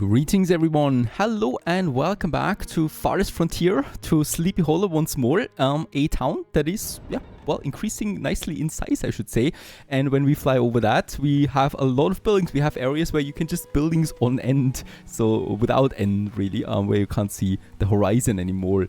Greetings everyone, hello and welcome back to Farthest Frontier, to Sleepy Hollow once more, a town that is, well, increasing nicely in size, I should say. And when we fly over that, we have a lot of buildings. We have areas where you can just buildings on end, so without end really, where you can't see the horizon anymore.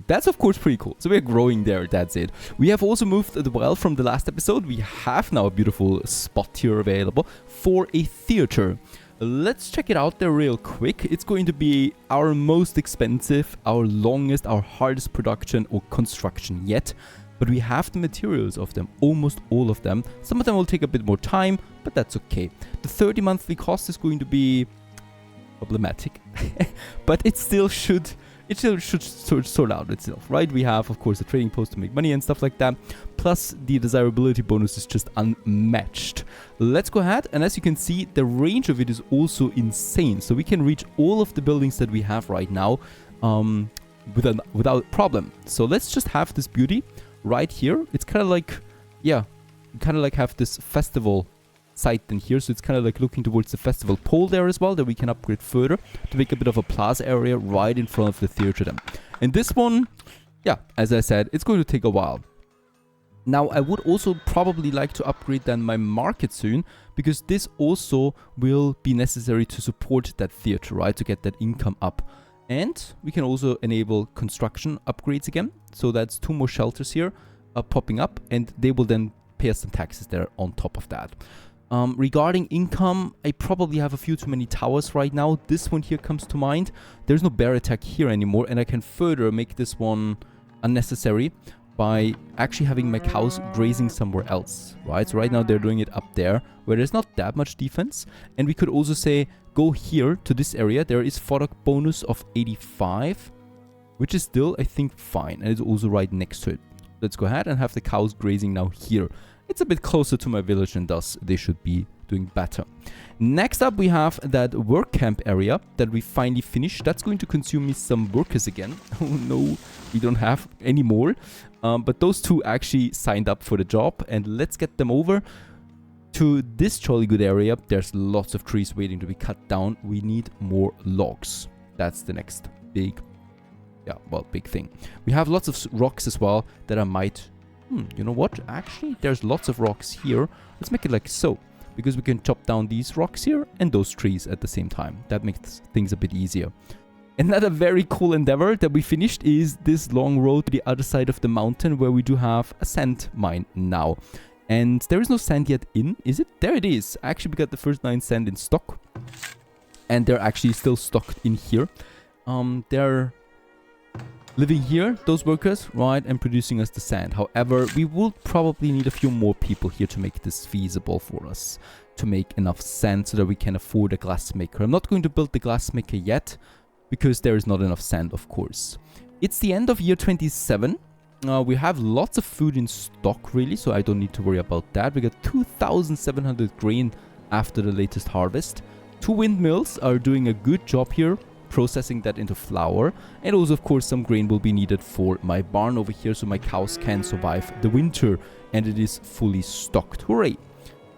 That's of course pretty cool. So we're growing there, that's it. We have also moved the well from the last episode. We have now a beautiful spot here available for a theater. Let's check it out there real quick. It's going to be our most expensive, our longest, our hardest production or construction yet. But we have the materials of them, almost all of them. Some of them will take a bit more time, but that's okay. The 30 monthly cost is going to be problematic, but it still should sort out itself, right? We have, of course, a trading post to make money and stuff like that. Plus, the desirability bonus is just unmatched. Let's go ahead, and as you can see, the range of it is also insane. So we can reach all of the buildings that we have right now without problem. So let's just have this beauty right here. It's kind of like, have this festival site in here, so it's kind of like looking towards the festival pole there as well, that we can upgrade further to make a bit of a plaza area right in front of the theater then. And this one, as I said, it's going to take a while. Now, I would also probably like to upgrade then my market soon, because this also will be necessary to support that theater, right? To get that income up. And we can also enable construction upgrades again. So that's 2 more shelters here popping up, and they will then pay us some taxes there on top of that. Regarding income, I probably have a few too many towers right now. This one here comes to mind. There's no bear attack here anymore, and I can further make this one unnecessary by actually having my cows grazing somewhere else, right? So right now they're doing it up there, where there's not that much defense. And we could also say, go here to this area. There is fodder bonus of 85, which is still, I think, fine. And it's also right next to it. Let's go ahead and have the cows grazing now here. It's a bit closer to my village, and thus they should be doing better. Next up, we have that work camp area that we finally finished. That's going to consume me some workers again. Oh no, we don't have any more. But those two actually signed up for the job, and let's get them over to this jolly good area. There's lots of trees waiting to be cut down. We need more logs. That's the next big thing. We have lots of rocks as well that I might... you know what? Actually, there's lots of rocks here. Let's make it like so, because we can chop down these rocks here and those trees at the same time. That makes things a bit easier. Another very cool endeavor that we finished is this long road to the other side of the mountain, where we do have a sand mine now. And there is no sand yet in, is it? There it is. Actually, we got the first 9 sand in stock. And they're actually still stocked in here. They're living here, those workers, right, and producing us the sand. However, we will probably need a few more people here to make this feasible for us, to make enough sand so that we can afford a glass maker. I'm not going to build the glass maker yet, because there is not enough sand, of course. It's the end of year 27. We have lots of food in stock, really, so I don't need to worry about that. We got 2,700 grain after the latest harvest. 2 windmills are doing a good job here, processing that into flour. And also, of course, some grain will be needed for my barn over here, so my cows can survive the winter. And it is fully stocked. Hooray!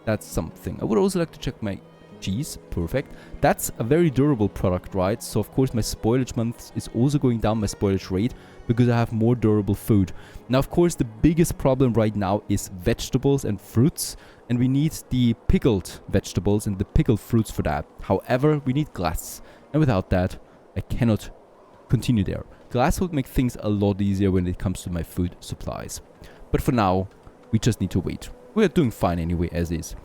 That's something. I would also like to check my cheese. Perfect. That's a very durable product, right? So, of course, my spoilage month is also going down, my spoilage rate, because I have more durable food. Now, of course, the biggest problem right now is vegetables and fruits. And we need the pickled vegetables and the pickled fruits for that. However, we need glass. And without that, I cannot continue there. Glass would make things a lot easier when it comes to my food supplies. But for now, we just need to wait. We are doing fine anyway, as is.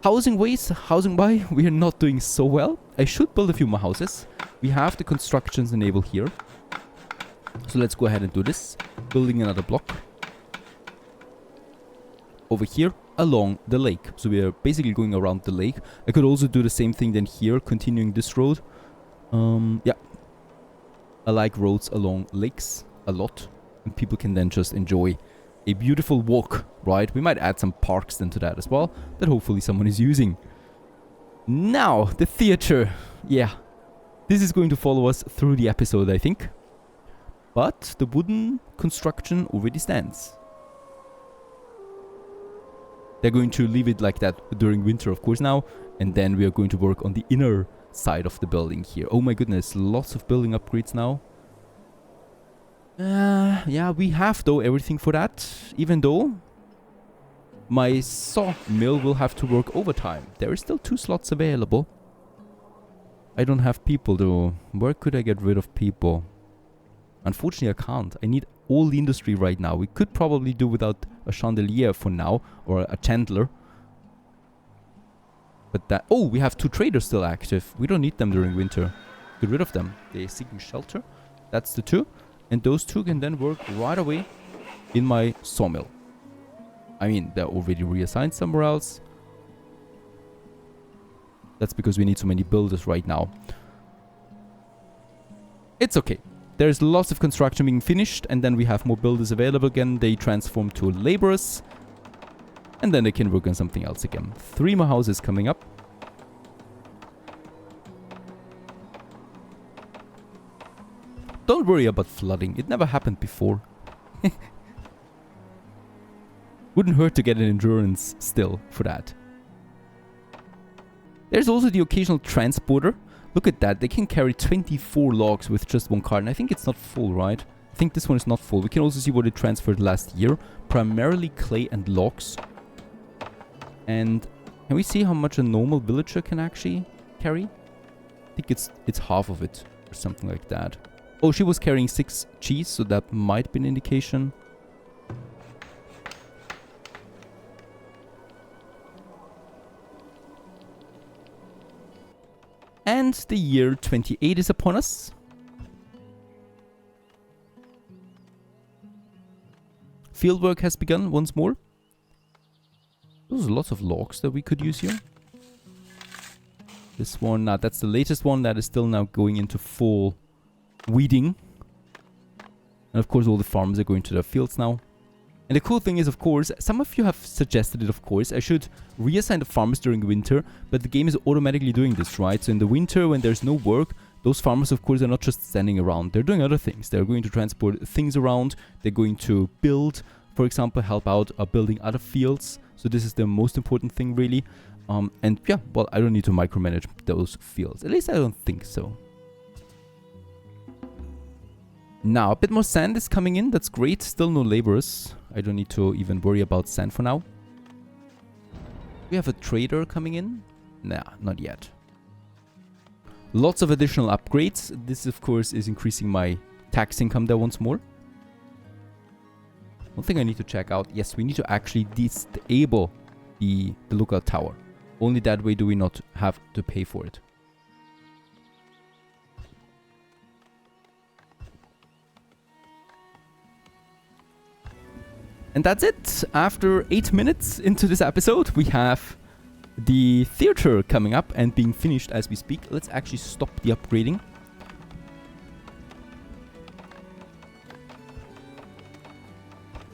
Housing-wise, we are not doing so well. I should build a few more houses. We have the constructions enabled here. So let's go ahead and do this. Building another block. Over here, along the lake. So we are basically going around the lake. I could also do the same thing then here, continuing this road. I like roads along lakes a lot, and people can then just enjoy a beautiful walk, right? We might add some parks then to that as well, that hopefully someone is using. Now, the theater. Yeah, this is going to follow us through the episode, I think. But the wooden construction already stands. They're going to leave it like that during winter, of course, now. And then we are going to work on the inner side of the building here. Oh my goodness, lots of building upgrades now. Yeah, we have though everything for that, even though my sawmill will have to work overtime. There is still 2 slots available. I don't have people though. Where could I get rid of people? Unfortunately, I can't. I need all the industry right now. We could probably do without a chandelier for now, or a chandler. But that... Oh, we have 2 traders still active. We don't need them during winter. Get rid of them. They're seeking shelter. That's the 2. And those 2 can then work right away in my sawmill. I mean, they're already reassigned somewhere else. That's because we need so many builders right now. It's okay. There's lots of construction being finished, and then we have more builders available again. They transform to laborers. And then they can work on something else again. 3 more houses coming up. Don't worry about flooding. It never happened before. Wouldn't hurt to get an endurance still for that. There's also the occasional transporter. Look at that. They can carry 24 logs with just 1 cart. And I think it's not full, right? I think this one is not full. We can also see what it transferred last year. Primarily clay and logs. And can we see how much a normal villager can actually carry? I think it's half of it or something like that. Oh, she was carrying 6 cheese, so that might be an indication. And the year 28 is upon us. Fieldwork has begun once more. There's lots of logs that we could use here. This one, that's the latest one that is still now going into full weeding. And of course all the farms are going to their fields now. And the cool thing is, of course, some of you have suggested it, of course. I should reassign the farmers during winter, but the game is automatically doing this, right? So in the winter, when there's no work, those farmers, of course, are not just standing around. They're doing other things. They're going to transport things around. They're going to build, for example, help out building other fields. So this is the most important thing, really. And yeah, well, I don't need to micromanage those fields. At least I don't think so. Now, a bit more sand is coming in. That's great. Still no laborers. I don't need to even worry about sand for now. We have a trader coming in. Nah, not yet. Lots of additional upgrades. This, of course, is increasing my tax income there once more. One thing I need to check out. Yes, we need to actually disable the lookout tower. Only that way do we not have to pay for it. And that's it. After 8 minutes into this episode, we have the theater coming up and being finished as we speak. Let's actually stop the upgrading.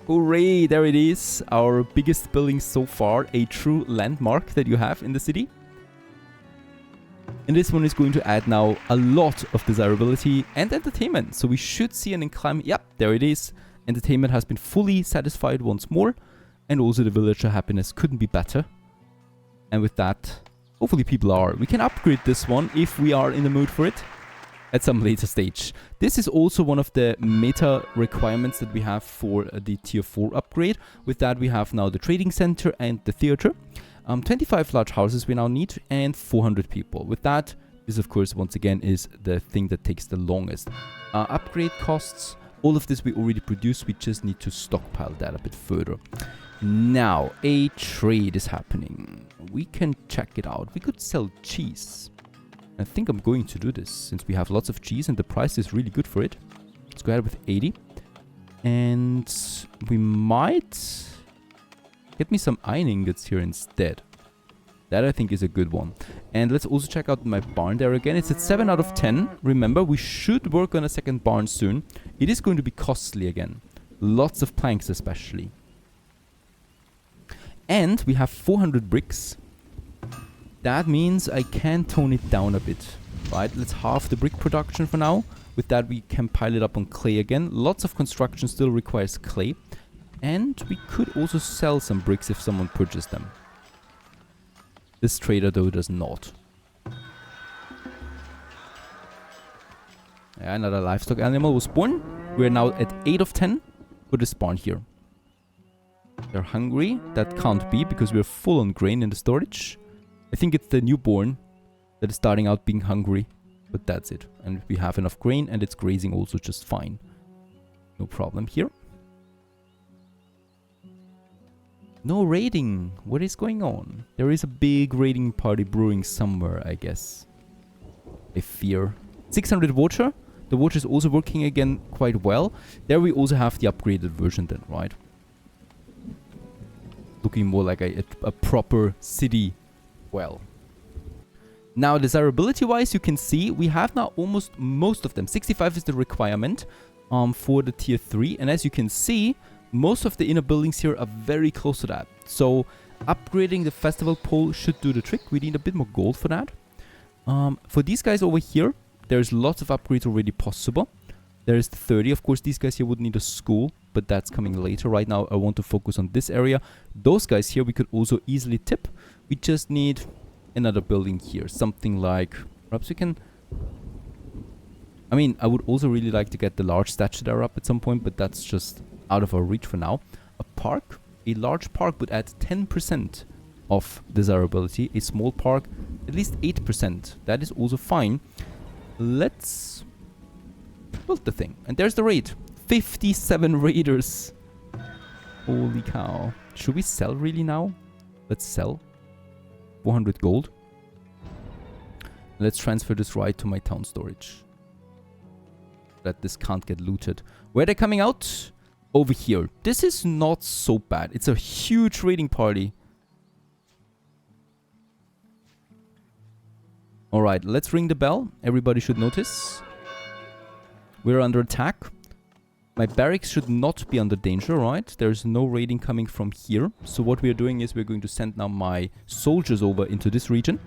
Hooray, there it is. Our biggest building so far. A true landmark that you have in the city. And this one is going to add now a lot of desirability and entertainment. So we should see an incline. Yep, there it is. Entertainment has been fully satisfied once more. And also the villager happiness couldn't be better. And with that, hopefully people are. We can upgrade this one if we are in the mood for it at some later stage. This is also one of the meta requirements that we have for the tier 4 upgrade. With that we have now the trading center and the theater. 25 large houses we now need and 400 people. With that, this of course once again is the thing that takes the longest. Upgrade costs. All of this we already produced, we just need to stockpile that a bit further. Now, a trade is happening. We can check it out. We could sell cheese. I think I'm going to do this, since we have lots of cheese and the price is really good for it. Let's go ahead with 80. And we might get me some iron ingots here instead. That I think is a good one. And let's also check out my barn there again. It's at 7 out of 10. Remember, we should work on a second barn soon. It is going to be costly again. Lots of planks especially. And we have 400 bricks. That means I can tone it down a bit. Right, let's halve the brick production for now. With that we can pile it up on clay again. Lots of construction still requires clay. And we could also sell some bricks if someone purchased them. This trader though does not. Another livestock animal was born. We're now at 8 of 10 for the spawn here. They're hungry. That can't be because we're full on grain in the storage. I think it's the newborn that is starting out being hungry. But that's it. And we have enough grain and it's grazing also just fine. No problem here. No raiding. What is going on? There is a big raiding party brewing somewhere, I guess. I fear. 600 water. The water is also working again quite well. There we also have the upgraded version then, right? Looking more like a proper city well. Now, desirability-wise, you can see we have now almost most of them. 65 is the requirement for the tier 3. And as you can see, most of the inner buildings here are very close to that. So upgrading the festival pole should do the trick. We need a bit more gold for that. For these guys over here, there's lots of upgrades already possible. There's 30. Of course, these guys here would need a school, but that's coming later. Right now, I want to focus on this area. Those guys here, we could also easily tip. We just need another building here. Something like... Perhaps we can... I mean, I would also really like to get the large statue there up at some point, but that's just out of our reach for now. A park. A large park would add 10% of desirability. A small park, at least 8%. That is also fine. Let's build the thing. And there's the raid. 57 raiders. Holy cow. Should we sell really now? Let's sell. 400 gold. Let's transfer this right to my town storage. That this can't get looted. Where are they coming out? Over here. This is not so bad. It's a huge raiding party. Alright, let's ring the bell. Everybody should notice. We're under attack. My barracks should not be under danger, right? There's no raiding coming from here. So what we are doing is we're going to send now my soldiers over into this region.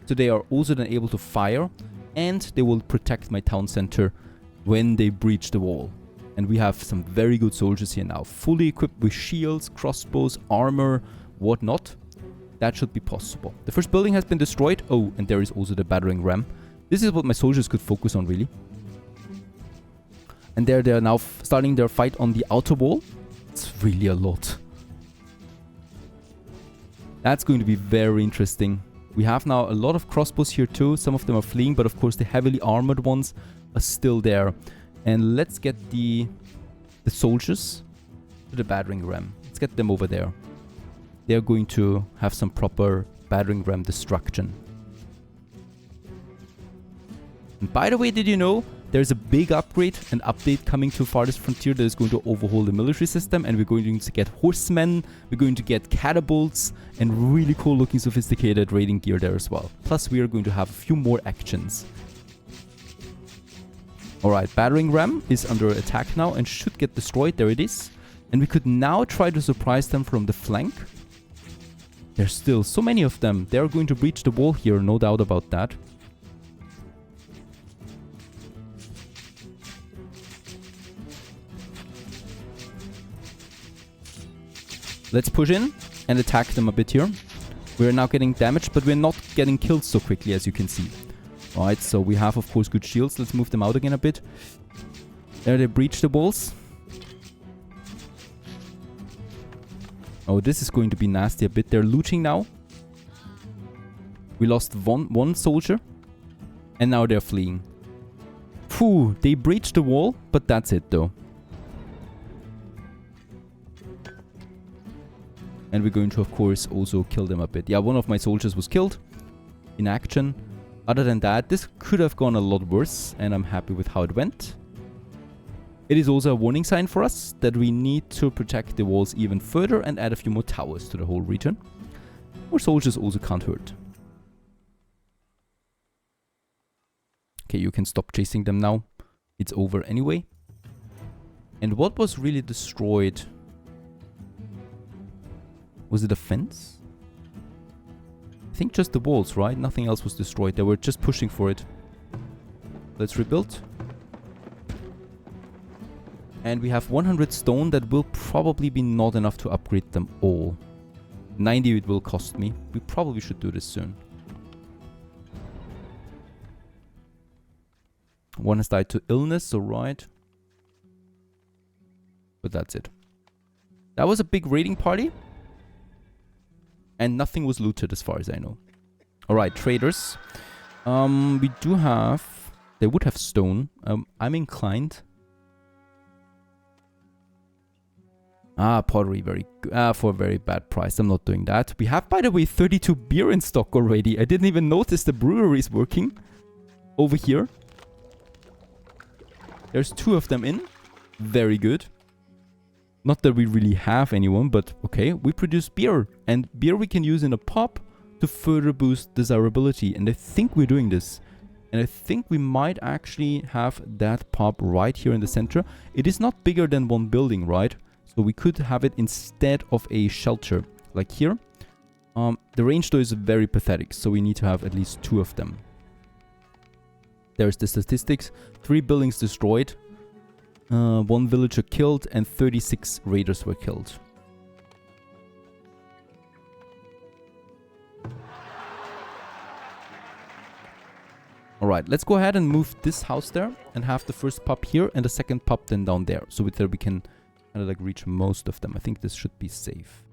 So they are also then able to fire. And they will protect my town center when they breach the wall. And we have some very good soldiers here now. Fully equipped with shields, crossbows, armor, whatnot. That should be possible. The first building has been destroyed. Oh, and there is also the battering ram. This is what my soldiers could focus on, really. And they are now starting their fight on the outer wall. It's really a lot. That's going to be very interesting. We have now a lot of crossbows here too. Some of them are fleeing, but of course the heavily armored ones are still there. And let's get the soldiers to the battering ram. Let's get them over there. They're going to have some proper battering ram destruction. And by the way, did you know there's a big upgrade and update coming to Farthest Frontier that is going to overhaul the military system, and we're going to get horsemen, we're going to get catapults, and really cool looking sophisticated raiding gear there as well. Plus we are going to have a few more actions. Alright, battering ram is under attack now and should get destroyed. There it is. And we could now try to surprise them from the flank. There's still so many of them. They're going to breach the wall here, no doubt about that. Let's push in and attack them a bit here. We're now getting damaged, but we're not getting killed so quickly, as you can see. Alright, so we have, of course, good shields. Let's move them out again a bit. There they breach the walls. Oh, this is going to be nasty a bit. They're looting now. We lost one soldier. And now they're fleeing. Phew, they breached the wall, but that's it though. And we're going to, of course, also kill them a bit. Yeah, one of my soldiers was killed in action. Other than that, this could have gone a lot worse, and I'm happy with how it went. It is also a warning sign for us that we need to protect the walls even further and add a few more towers to the whole region. More soldiers also can't hurt. Okay, you can stop chasing them now. It's over anyway. And what was really destroyed? Was it a fence? I think just the walls, right? Nothing else was destroyed. They were just pushing for it. Let's rebuild. And we have 100 stone. That will probably be not enough to upgrade them all. 90 it will cost me. We probably should do this soon. One has died to illness, so right. But that's it. That was a big raiding party. And nothing was looted as far as I know. Alright, traders. We do have... They would have stone. I'm inclined. Pottery, very good. For a very bad price. I'm not doing that. We have, by the way, 32 beer in stock already. I didn't even notice the brewery is working. Over here. There's 2 of them in. Very good. Not that we really have anyone, but okay. We produce beer. And beer we can use in a pop to further boost desirability. And I think we're doing this. And I think we might actually have that pop right here in the center. It is not bigger than one building, right? So we could have it instead of a shelter, like here. The range though is very pathetic, so we need to have at least 2 of them. There's the statistics. 3 buildings destroyed. 1 villager killed and 36 raiders were killed. Alright, let's go ahead and move this house there and have the first pub here and the second pub then down there. So with there we can kind of like reach most of them. I think this should be safe.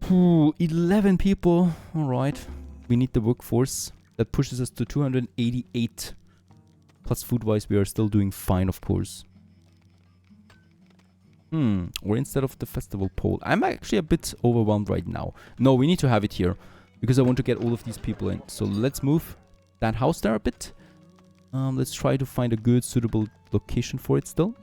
11 people. Alright. We need the workforce. That pushes us to 288. Plus food-wise we are still doing fine, of course. Or instead of the festival pole. I'm actually a bit overwhelmed right now. No, we need to have it here. Because I want to get all of these people in. So let's move that house there a bit. Let's try to find a good, suitable location for it still.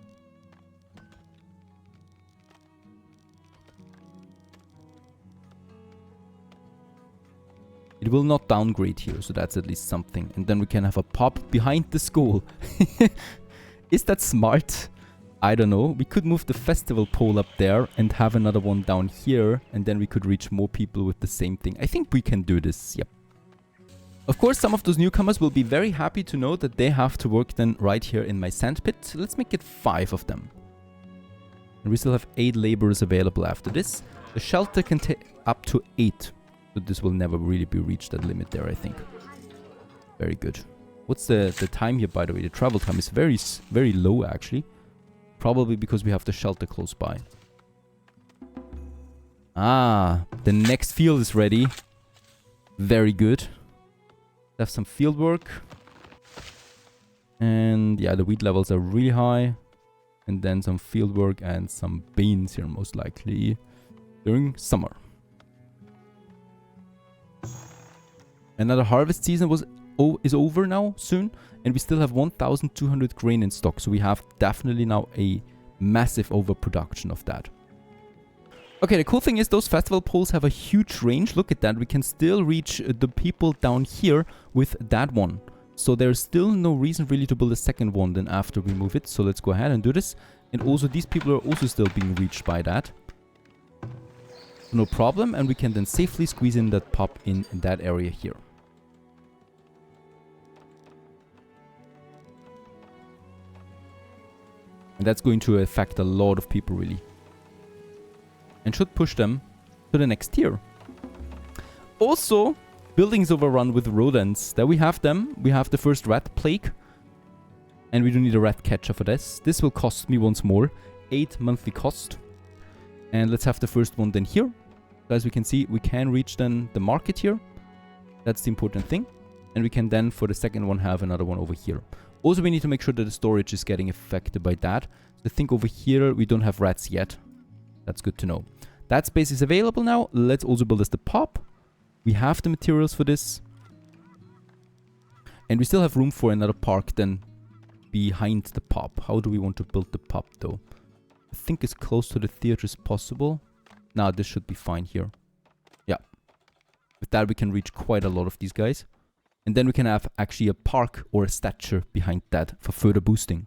It will not downgrade here, so that's at least something. And then we can have a pub behind the school. Is that smart? I don't know. We could move the festival pole up there and have another one down here. And then we could reach more people with the same thing. I think we can do this, yep. Of course, some of those newcomers will be very happy to know that they have to work then right here in my sandpit. Let's make it 5 of them. And we still have 8 laborers available after this. The shelter can take up to 8. So this will never really be reached, that limit there, I think. Very good. What's the time here, by the way? The travel time is very low, actually. Probably because we have the shelter close by. The next field is ready. Very good. Have some field work. And yeah, the wheat levels are really high. And then some field work and some beans here, most likely, during summer. Another harvest season is over now, soon. And we still have 1,200 grain in stock. So we have definitely now a massive overproduction of that. Okay, the cool thing is those festival poles have a huge range. Look at that. We can still reach the people down here with that one. So there's still no reason really to build a second one then after we move it. So let's go ahead and do this. And also these people are also still being reached by that. No problem. And we can then safely squeeze in that pop in that area here. And that's going to affect a lot of people, really. And should push them to the next tier. Also, buildings overrun with rodents. There we have them. We have the first rat plague. And we do need a rat catcher for this. This will cost me once more 8 monthly cost. And let's have the first one then here. As we can see, we can reach then the market here. That's the important thing. And we can then, for the second one, have another one over here. Also, we need to make sure that the storage is getting affected by that. So I think over here, we don't have rats yet. That's good to know. That space is available now. Let's also build us the pop. We have the materials for this. And we still have room for another park then behind the pop. How do we want to build the pop, though? I think as close to the theater as possible. Now, this should be fine here. Yeah. With that, we can reach quite a lot of these guys. And then we can have actually a park or a statue behind that for further boosting.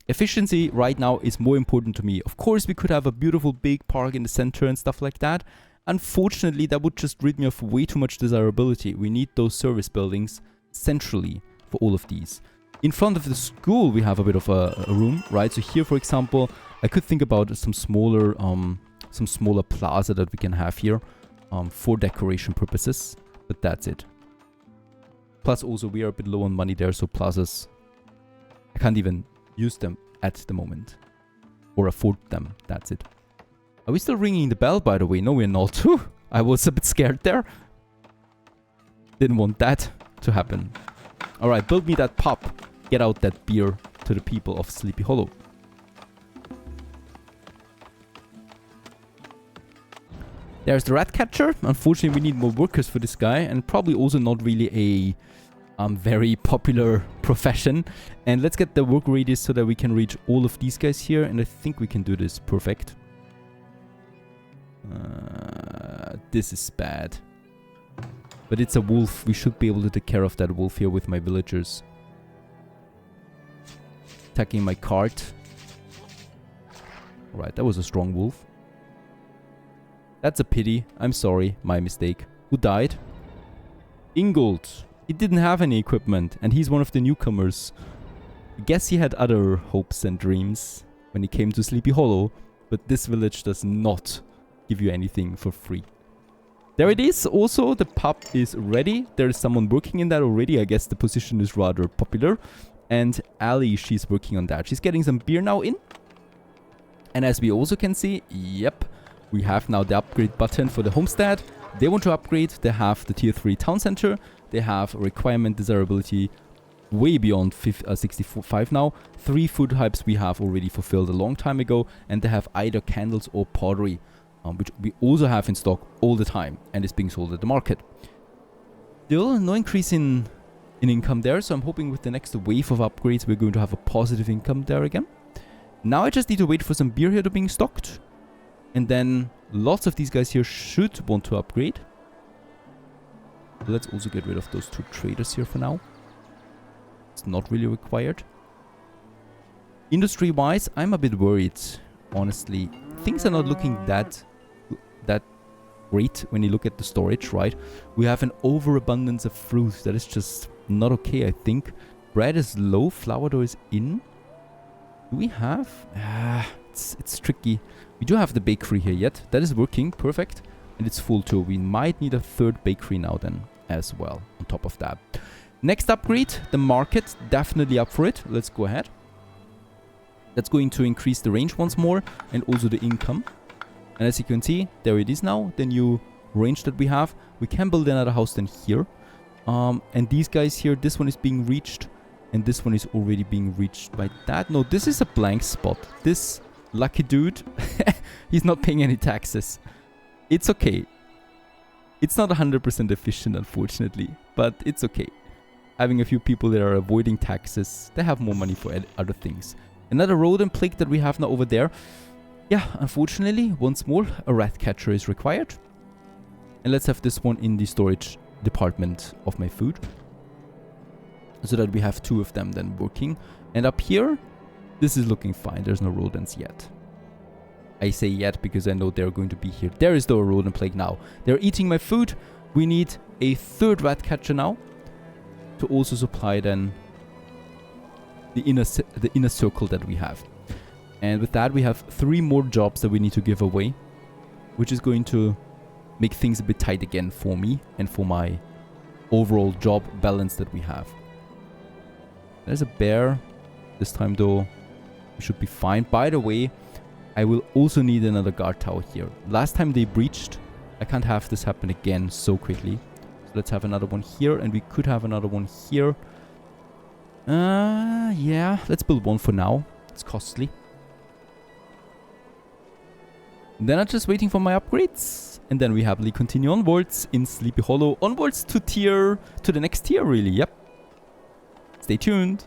Efficiency right now is more important to me. Of course, we could have a beautiful big park in the center and stuff like that. Unfortunately, that would just rid me of way too much desirability. We need those service buildings centrally for all of these. In front of the school, we have a bit of a room, right? So here, for example, I could think about some smaller plaza that we can have here. For decoration purposes, but that's it. Plus also we are a bit low on money there, so plazas, I can't even use them at the moment. Or afford them, that's it. Are we still ringing the bell, by the way? No, we're not. I was a bit scared there. Didn't want that to happen. Alright, build me that pub. Get out that beer to the people of Sleepy Hollow. There's the rat catcher. Unfortunately, we need more workers for this guy. And probably also not really a very popular profession. And let's get the work radius so that we can reach all of these guys here. And I think we can do this perfect. This is bad. But it's a wolf. We should be able to take care of that wolf here with my villagers. Attacking my cart. Alright, that was a strong wolf. That's a pity. I'm sorry. My mistake. Who died? Ingold. He didn't have any equipment. And he's one of the newcomers. I guess he had other hopes and dreams when he came to Sleepy Hollow. But this village does not give you anything for free. There it is. Also, the pub is ready. There is someone working in that already. I guess the position is rather popular. And Ali, she's working on that. She's getting some beer now in. And as we also can see, yep, we have now the upgrade button for the homestead. They want to upgrade. They have the tier 3 town center. They have requirement desirability way beyond 65 now. 3 food types we have already fulfilled a long time ago. And they have either candles or pottery, which we also have in stock all the time and is being sold at the market. Still, no increase in income there. So I'm hoping with the next wave of upgrades, we're going to have a positive income there again. Now I just need to wait for some beer here to being stocked. And then lots of these guys here should want to upgrade. Let's also get rid of those 2 traders here for now. It's not really required. Industry-wise, I'm a bit worried, honestly. Things are not looking that great when you look at the storage, right? We have an overabundance of fruit. That is just not okay, I think. Bread is low. Flour dough is in. Do we have... it's tricky. We do have the bakery here yet. That is working. Perfect. And it's full too. We might need a 3rd bakery now then as well on top of that. Next upgrade, the market. Definitely up for it. Let's go ahead. That's going to increase the range once more and also the income. And as you can see, there it is now. The new range that we have. We can build another house then here. And these guys here, this one is being reached. And this one is already being reached by that. No, this is a blank spot. This lucky dude, he's not paying any taxes. It's okay. It's not 100% efficient, unfortunately. But it's okay. Having a few people that are avoiding taxes, they have more money for other things. Another rodent plague that we have now over there. Yeah, unfortunately, once more, a rat catcher is required. And let's have this one in the storage department of my food. So that we have 2 of them then working. And up here, this is looking fine. There's no rodents yet. I say yet because I know they're going to be here. There is the rodent plague now. They're eating my food. We need a 3rd rat catcher now. To also supply then the inner circle that we have. And with that, we have 3 more jobs that we need to give away. Which is going to make things a bit tight again for me. And for my overall job balance that we have. There's a bear. This time though, we should be fine. By the way, I will also need another guard tower here. Last time they breached. I can't have this happen again so quickly. So let's have another one here. And we could have another one here. Yeah. Let's build one for now. It's costly. Then I'm just waiting for my upgrades. And then we happily continue onwards in Sleepy Hollow. Onwards to the next tier, really. Yep. Stay tuned.